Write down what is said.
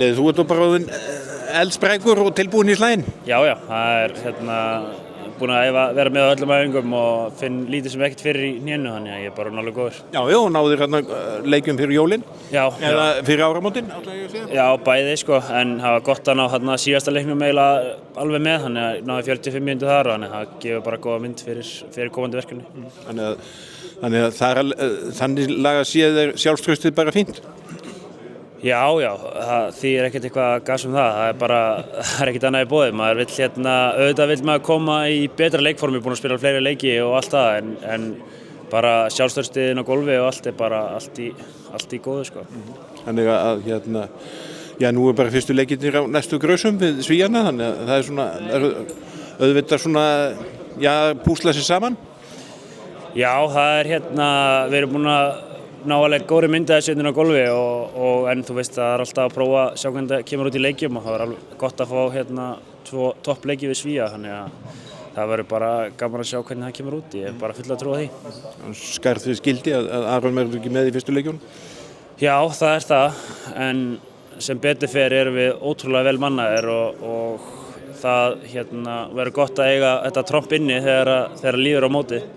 Þú ert bara orðinn eldsprækur og tilbúinn í slaginn? Já, það búinn að vera með á öllum æfingum og finn lítið sem ekkert fyrir í hnénu, þannig að ég er bara alveg góður. Já, náðir leikjum fyrir jólin? Já. Eða fyrir áramótin, ætla ég að segja? Já, bæði en það var gott að ná síðasta leiknum eiginlega alveg með, þannig að náði 45 mínútur þar og þannig að það gefur bara góða mynd fyrir komandi verkefni. Þannig að þannig laga séð sjálfstraustið bara fínt? Já, það þýðir ekkert eitthvað gas það er ekkert annað í boði. Maður vill auðvitað vill maður koma í betra leikformi, búinn að spila fleiri leiki og allt það, en bara sjálfstraustið á gólfi og allt bara allt í góðu, sko. Þannig að nú bara fyrstu leikirnir á næstu grösum við Svíana, þannig að það er auðvitað púsla sér saman? Já, það við erum búin að ná alveg góðri myndi að þessu á gólfi en þú veist það alltaf að prófa að sjá hvernig það kemur út í leikjum og það var alveg gott að fá 2 toppleiki við Svía, þannig að það verður bara gaman að sjá hvernig það kemur út. Ég er bara full að trúa því. Skarð við skildi að Aron verður ekki með í fyrstu leikjunum? Já, það er það, en sem betur fer erum við ótrúlega vel mannaðir og það verður gott að eiga þetta tromp inni þegar líður á mótið.